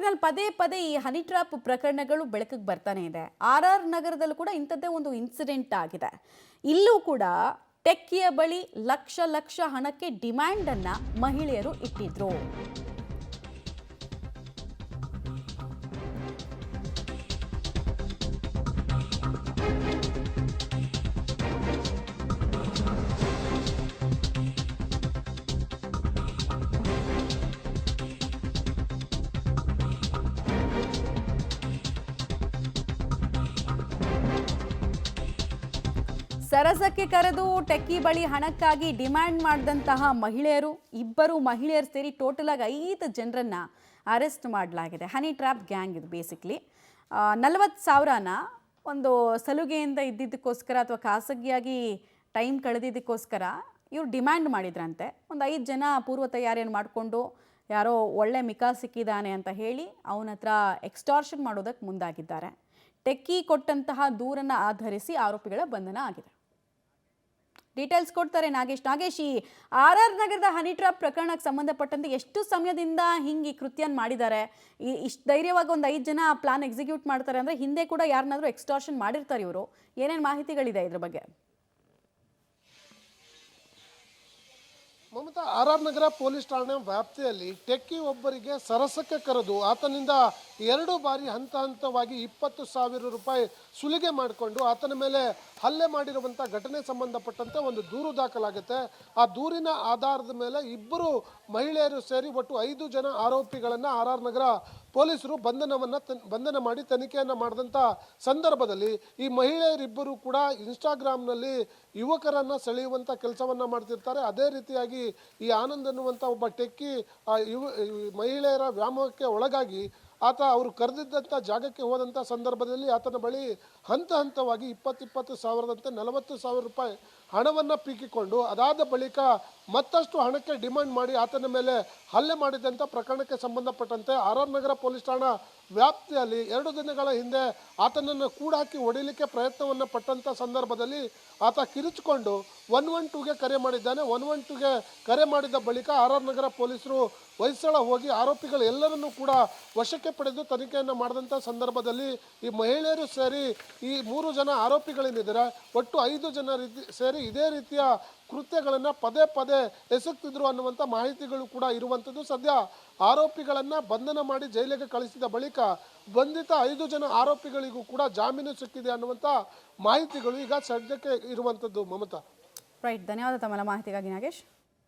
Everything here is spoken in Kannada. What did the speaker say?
ಬೆಂಗಳೂರಿನಲ್ಲಿ ಪದೇ ಪದೇ ಈ ಹನಿ ಟ್ರ್ಯಾಪ್ ಪ್ರಕರಣಗಳು ಬೆಳಕಿಗೆ ಬರ್ತಾನೆ ಇದೆ. ಆರ್ ನಗರದಲ್ಲೂ ಕೂಡ ಇಂಥದ್ದೇ ಒಂದು ಇನ್ಸಿಡೆಂಟ್ ಆಗಿದೆ. ಇಲ್ಲೂ ಕೂಡ ಟೆಕ್ಕಿಯ ಬಳಿ ಲಕ್ಷ ಲಕ್ಷ ಹಣಕ್ಕೆ ಡಿಮ್ಯಾಂಡ್ ಅನ್ನ ಮಹಿಳೆಯರು ಇಟ್ಟಿದ್ರು. ಸರಸಕ್ಕೆ ಕರೆದು ಟೆಕ್ಕಿ ಬಳಿ ಹಣಕ್ಕಾಗಿ ಡಿಮ್ಯಾಂಡ್ ಮಾಡಿದಂತಹ ಇಬ್ಬರು ಮಹಿಳೆಯರು ಸೇರಿ ಟೋಟಲ್ ಆಗಿ 5 ಜನರನ್ನ ಅರೆಸ್ಟ್ ಮಾಡಲಾಗಿದೆ. ಹನಿ ಟ್ರ್ಯಾಪ್ ಗ್ಯಾಂಗ್ ಇದು ಬೇಸಿಕ್ಲಿ. 40,000ನ ಒಂದು ಸಲುಗೆಯಿಂದ ಇದ್ದಿದ್ದಕ್ಕೋಸ್ಕರ ಅಥವಾ ಖಾಸಗಿಯಾಗಿ ಟೈಮ್ ಕಳೆದಿದ್ದಕ್ಕೋಸ್ಕರ ಇವ್ರು ಡಿಮ್ಯಾಂಡ್ ಮಾಡಿದ್ರಂತೆ. ಒಂದು 5 ಜನ ಪೂರ್ವ ತಯಾರಿಯನ್ನು ಮಾಡಿಕೊಂಡು ಯಾರೋ ಒಳ್ಳೆ ಮಿಕಾ ಸಿಕ್ಕಿದ್ದಾನೆ ಅಂತ ಹೇಳಿ ಅವನ ಹತ್ರ ಎಕ್ಸ್ಟಾರ್ಷನ್ ಮಾಡೋದಕ್ಕೆ ಮುಂದಾಗಿದ್ದಾರೆ. ಟೆಕ್ಕಿ ಕೊಟ್ಟಂತಹ ದೂರನ್ನು ಆಧರಿಸಿ ಆರೋಪಿಗಳ ಬಂಧನ ಆಗಿದೆ. ಡೀಟೇಲ್ಸ್ ಕೊಡ್ತಾರೆ ನಾಗೇಶ್. ಈ ಆರ್ ನಗರದ ಹನಿ ಟ್ರ್ಯಾಪ್ ಪ್ರಕರಣಕ್ಕೆ ಸಂಬಂಧಪಟ್ಟಂತೆ ಎಷ್ಟು ಸಮಯದಿಂದ ಹಿಂಗೆ ಕೃತ್ಯನ ಮಾಡಿದ್ದಾರೆ? ಇಷ್ಟು ಧೈರ್ಯವಾಗಿ ಒಂದು 5 ಜನ ಪ್ಲಾನ್ ಎಕ್ಸಿಕ್ಯೂಟ್ ಮಾಡ್ತಾರೆ ಅಂದರೆ ಹಿಂದೆ ಕೂಡ ಯಾರನ್ನಾದ್ರೂ ಎಕ್ಸ್ಟಾರ್ಷನ್ ಮಾಡಿರ್ತಾರೆ ಇವರು. ಏನೇನು ಮಾಹಿತಿಗಳಿದೆ ಇದ್ರ ಬಗ್ಗೆ? ಮಮತಾ, ಆರ್ ನಗರ ಪೊಲೀಸ್ ಠಾಣೆ ವ್ಯಾಪ್ತಿಯಲ್ಲಿ ಟೆಕ್ಕಿ ಒಬ್ಬರಿಗೆ ಸರಸಕ್ಕೆ ಕರೆದು ಆತನಿಂದ 2 ಬಾರಿ ಹಂತವಾಗಿ 20,000 ರೂಪಾಯಿ ಸುಲಿಗೆ ಮಾಡಿಕೊಂಡು ಆತನ ಮೇಲೆ ಹಲ್ಲೆ ಮಾಡಿರುವಂಥ ಘಟನೆ ಸಂಬಂಧಪಟ್ಟಂತೆ ಒಂದು ದೂರು ದಾಖಲಾಗುತ್ತೆ. ಆ ದೂರಿನ ಆಧಾರದ ಮೇಲೆ ಇಬ್ಬರು ಮಹಿಳೆಯರು ಸೇರಿ ಒಟ್ಟು 5 ಜನ ಆರೋಪಿಗಳನ್ನು ಆರ್ ನಗರ ಪೊಲೀಸರು ಬಂಧನ ಮಾಡಿ ತನಿಖೆಯನ್ನು ಮಾಡಿದಂಥ ಸಂದರ್ಭದಲ್ಲಿ ಈ ಮಹಿಳೆಯರಿಬ್ಬರು ಕೂಡ ಇನ್ಸ್ಟಾಗ್ರಾಮ್ನಲ್ಲಿ ಯುವಕರನ್ನು ಸೆಳೆಯುವಂಥ ಕೆಲಸವನ್ನು ಮಾಡ್ತಿರ್ತಾರೆ. ಅದೇ ರೀತಿಯಾಗಿ ಈ ಆನಂದ್ ಅನ್ನುವಂಥ ಒಬ್ಬ ಟೆಕ್ಕಿ ಮಹಿಳೆಯರ ವ್ಯಾಮೋಹಕ್ಕೆ ಒಳಗಾಗಿ ಆತ ಅವರು ಕರೆದಿದ್ದಂಥ ಜಾಗಕ್ಕೆ ಹೋದಂಥ ಸಂದರ್ಭದಲ್ಲಿ ಆತನ ಬಳಿ ಹಂತವಾಗಿ 20 ಸಾವಿರದಂತೆ 40,000 ರೂಪಾಯಿ ಹಣವನ್ನು ಪೀಕಿಕೊಂಡು ಅದಾದ ಬಳಿಕ ಮತ್ತಷ್ಟು ಹಣಕ್ಕೆ ಡಿಮ್ಯಾಂಡ್ ಮಾಡಿ ಆತನ ಮೇಲೆ ಹಲ್ಲೆ ಮಾಡಿದಂಥ ಪ್ರಕರಣಕ್ಕೆ ಸಂಬಂಧಪಟ್ಟಂತೆ ಆರ್ ನಗರ ಪೊಲೀಸ್ ಠಾಣಾ ವ್ಯಾಪ್ತಿಯಲ್ಲಿ 2 ದಿನಗಳ ಹಿಂದೆ ಆತನನ್ನು ಕೂಡಾಕಿ ಹೊಡಿಲಿಕ್ಕೆ ಪ್ರಯತ್ನವನ್ನು ಪಟ್ಟಂಥ ಸಂದರ್ಭದಲ್ಲಿ ಆತ ಕಿರಿಚಿಕೊಂಡು 112ಗೆ ಕರೆ ಮಾಡಿದ್ದಾನೆ. 112ಗೆ ಕರೆ ಮಾಡಿದ ಬಳಿಕ ಆರ್ ನಗರ ಪೊಲೀಸರು ಹೊಯ್ಸಳ ಹೋಗಿ ಆರೋಪಿಗಳು ಎಲ್ಲರನ್ನೂ ಕೂಡ ವಶಕ್ಕೆ ಪಡೆದು ತನಿಖೆಯನ್ನು ಮಾಡಿದಂಥ ಸಂದರ್ಭದಲ್ಲಿ ಈ ಮಹಿಳೆಯರು ಸೇರಿ ಈ 3 ಜನ ಆರೋಪಿಗಳೇನಿದ್ದಾರೆ ಒಟ್ಟು 5 ಜನ ಸೇರಿ ಇದೇ ರೀತಿಯ ಕೃತ್ಯಗಳನ್ನು ಪದೇ ಎಸಗ್ತಿದ್ರು ಅನ್ನುವಂಥ ಮಾಹಿತಿಗಳು ಕೂಡ ಇರುವಂಥದ್ದು. ಸದ್ಯ ಆರೋಪಿಗಳನ್ನು ಬಂಧನ ಮಾಡಿ ಜೈಲಿಗೆ ಕಳಿಸಿದ ಬಳಿಕ ಬಂಧಿತ 5 ಜನ ಆರೋಪಿಗಳಿಗೂ ಕೂಡ ಜಾಮೀನು ಸಿಕ್ಕಿದೆ ಅನ್ನುವಂಥ ಮಾಹಿತಿಗಳು ಈಗ ಸದ್ಯಕ್ಕೆ ಇರುವಂಥದ್ದು. ಮಮತಾ, ರೈಟ್, ಧನ್ಯವಾದ ತಮ್ಮ ಮಾಹಿತಿಗಾಗಿ ನಾಗೇಶ್.